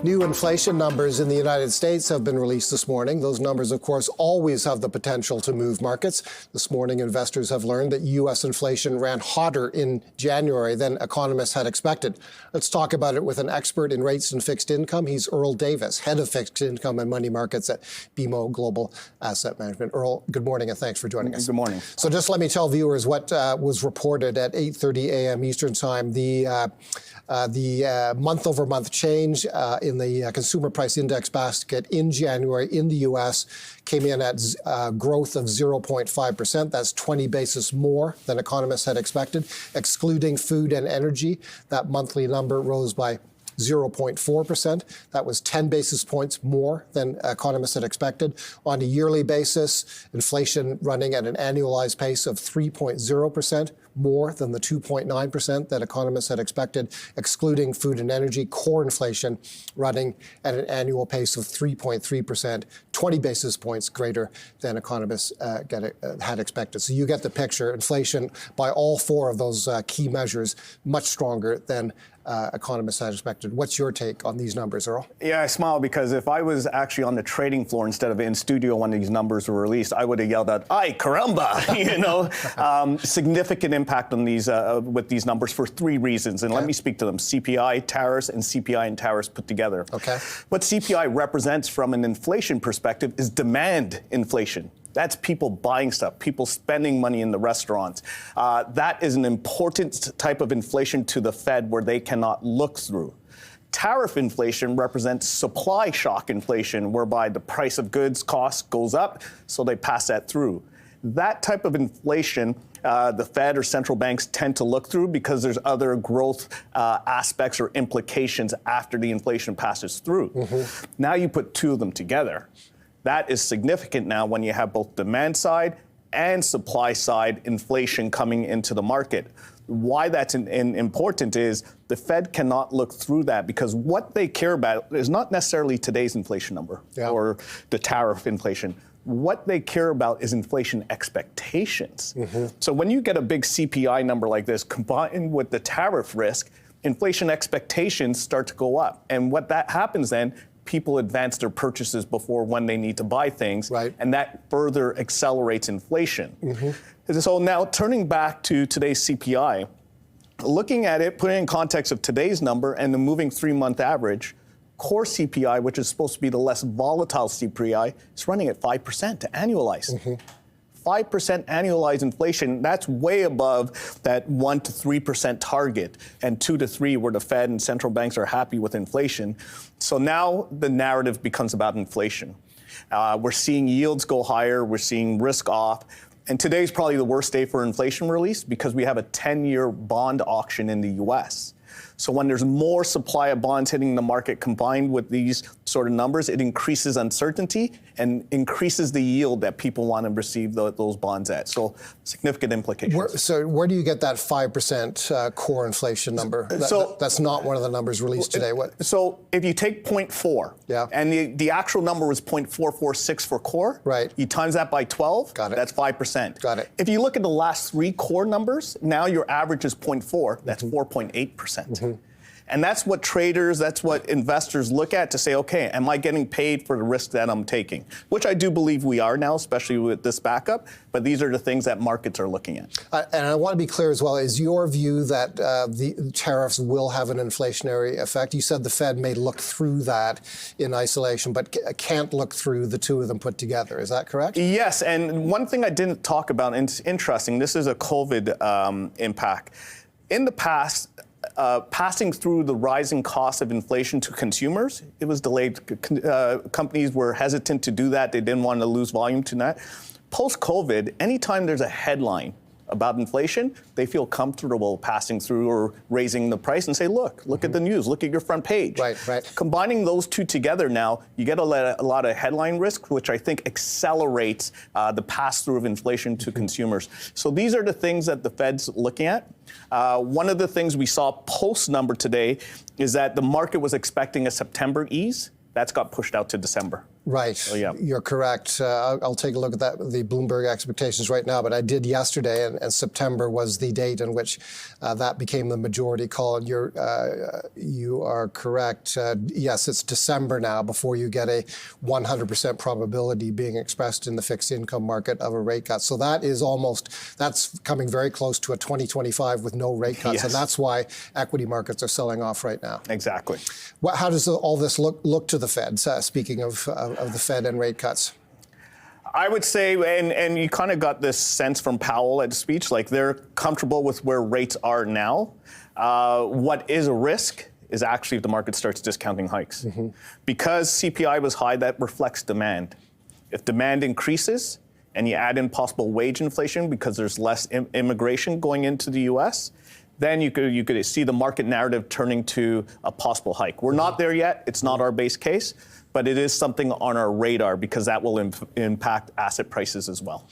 New inflation numbers in the United States have been released this morning. Those numbers, of course, always have the potential to move markets. This morning, investors have learned that U.S. inflation ran hotter in January than economists had expected. Let's talk about it with an expert in rates and fixed income. He's Earl Davis, head of fixed income and money markets at BMO Global Asset Management. Earl, good morning, and thanks for joining us. Good morning. So just let me tell viewers what was reported at 8:30 a.m. Eastern Time. The month-over-month change in the consumer price index basket in January in the U.S. came in at growth of 0.5%. That's 20 basis more than economists had expected. Excluding food and energy, that monthly number rose by 0.4%. That was 10 basis points more than economists had expected. On a yearly basis, inflation running at an annualized pace of 3.0%, more than the 2.9% that economists had expected. Excluding food and energy, core inflation running at an annual pace of 3.3%, 20 basis points greater than economists had expected. So you get the picture. Inflation by all four of those key measures much stronger than economists had expected. What's your take on these numbers, Earl? Yeah, I smile because if I was actually on the trading floor instead of in studio when these numbers were released, I would have yelled out, "Ay, caramba!" Significant impact on these with these numbers for three reasons, and let me speak to them: CPI, tariffs, and CPI and tariffs put together. Okay. What CPI represents from an inflation perspective is demand inflation. That's people buying stuff, people spending money in the restaurants. That is an important type of inflation to the Fed where they cannot look through. Tariff inflation represents supply shock inflation, whereby the price of goods cost goes up, so they pass that through. That type of inflation, the Fed or central banks tend to look through because there's other growth aspects or implications after the inflation passes through. Now you put two of them together. That is significant now when you have both demand side and supply side inflation coming into the market. Why that's important is the Fed cannot look through that because what they care about is not necessarily today's inflation number or the tariff inflation. What they care about is inflation expectations. So when you get a big CPI number like this combined with the tariff risk, inflation expectations start to go up. And what that happens then, people advance their purchases before when they need to buy things, and that further accelerates inflation. So now turning back to today's CPI, looking at it, putting it in context of today's number and the moving 3-month average, core CPI, which is supposed to be the less volatile CPI, is running at 5% to annualize. 5% annualized inflation, that's way above that 1 to 3% target, and 2 to 3 where the Fed and central banks are happy with inflation. So now the narrative becomes about inflation. We're seeing yields go higher, we're seeing risk off, and today's probably the worst day for inflation release because we have a 10-year bond auction in the U.S. So when there's more supply of bonds hitting the market combined with these sort of numbers, it increases uncertainty and increases the yield that people want to receive those bonds at. So significant implications. So where do you get that 5% core inflation number? That's not one of the numbers released today. What? So if you take 0.4, and the actual number was 0.446 for core, you times that by 12, that's 5%. Got it. If you look at the last 3 core numbers, now your average is 0.4, that's 4.8%. And that's what traders, that's what investors look at to say, okay, am I getting paid for the risk that I'm taking? Which I do believe we are now, especially with this backup, but these are the things that markets are looking at. And I want to be clear as well, is your view that the tariffs will have an inflationary effect? You said the Fed may look through that in isolation, but can't look through the two of them put together. Is that correct? Yes, and one thing I didn't talk about, and it's interesting, this is a COVID impact. In the past, passing through the rising cost of inflation to consumers, it was delayed. Companies were hesitant to do that. They didn't want to lose volume to that. Post-COVID, anytime there's a headline about inflation, they feel comfortable passing through or raising the price and say, look at the news, look at your front page. Combining those two together now, you get a lot of headline risk, which I think accelerates the pass-through of inflation to consumers. So these are the things that the Fed's looking at. One of the things we saw post-number today is that the market was expecting a September ease. That's got pushed out to December. Right. So, yeah. You're correct. I'll take a look at the Bloomberg expectations right now, but I did yesterday, and September was the date in which that became the majority call. And you are correct. Yes, it's December now before you get a 100% probability being expressed in the fixed income market of a rate cut. So that's coming very close to a 2025 with no rate cuts. Yes. And that's why equity markets are selling off right now. Exactly. How does all this look to the Fed, speaking of the Fed and rate cuts? I would say, and you kind of got this sense from Powell at speech, like they're comfortable with where rates are now. What is a risk is actually if the market starts discounting hikes. Mm-hmm. Because CPI was high, that reflects demand. If demand increases and you add in possible wage inflation because there's less immigration going into the U.S., then you could see the market narrative turning to a possible hike. We're not there yet. It's not our base case, but it is something on our radar because that will impact asset prices as well.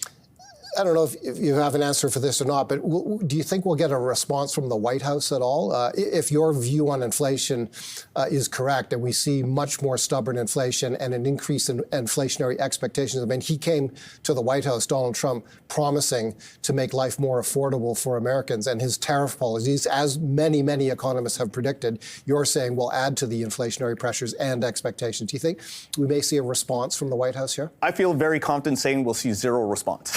I don't know if you have an answer for this or not, but do you think we'll get a response from the White House at all? If your view on inflation is correct and we see much more stubborn inflation and an increase in inflationary expectations, I mean, he came to the White House, Donald Trump, promising to make life more affordable for Americans, and his tariff policies, as many, many economists have predicted, you're saying will add to the inflationary pressures and expectations. Do you think we may see a response from the White House here? I feel very confident saying we'll see zero response.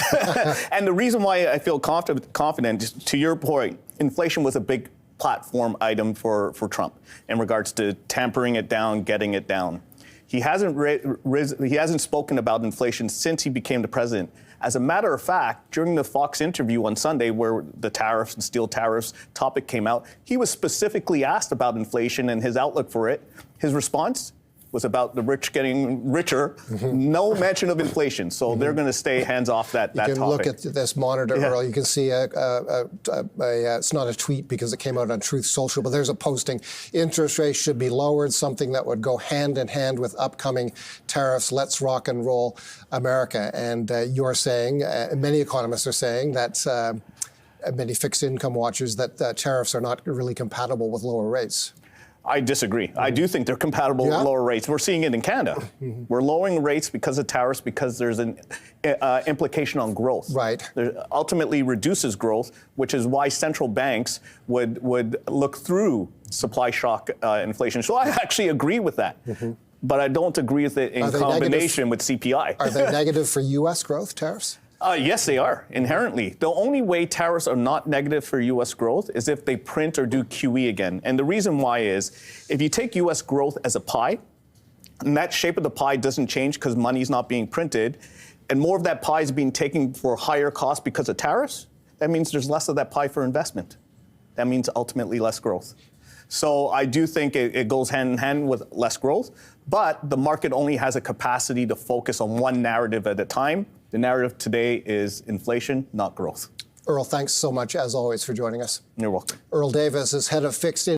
And the reason why I feel confident, to your point, inflation was a big platform item for Trump in regards to tampering it down, getting it down. He hasn't spoken about inflation since he became the president. As a matter of fact, during the Fox interview on Sunday, where the tariffs and steel tariffs topic came out, he was specifically asked about inflation and his outlook for it. His response was about the rich getting richer, no mention of inflation. So they're going to stay hands off that topic. You can look at this monitor, Earl. You can see it's not a tweet because it came out on Truth Social, but there's a posting. Interest rates should be lowered, something that would go hand in hand with upcoming tariffs. Let's rock and roll America. And you're saying, many economists are saying that, many fixed income watchers, that tariffs are not really compatible with lower rates. I disagree. I do think they're compatible with lower rates. We're seeing it in Canada. We're lowering rates because of tariffs because there's an implication on growth. Right. It ultimately reduces growth, which is why central banks would look through supply shock inflation. So I actually agree with that. But I don't agree with it in combination with CPI. Are they negative for U.S. growth, tariffs? Yes, they are, inherently. The only way tariffs are not negative for U.S. growth is if they print or do QE again. And the reason why is, if you take U.S. growth as a pie, and that shape of the pie doesn't change because money's not being printed, and more of that pie is being taken for higher cost because of tariffs, that means there's less of that pie for investment. That means ultimately less growth. So I do think it goes hand in hand with less growth, but the market only has a capacity to focus on one narrative at a time. The narrative today is inflation, not growth. Earl, thanks so much, as always, for joining us. You're welcome. Earl Davis is head of fixed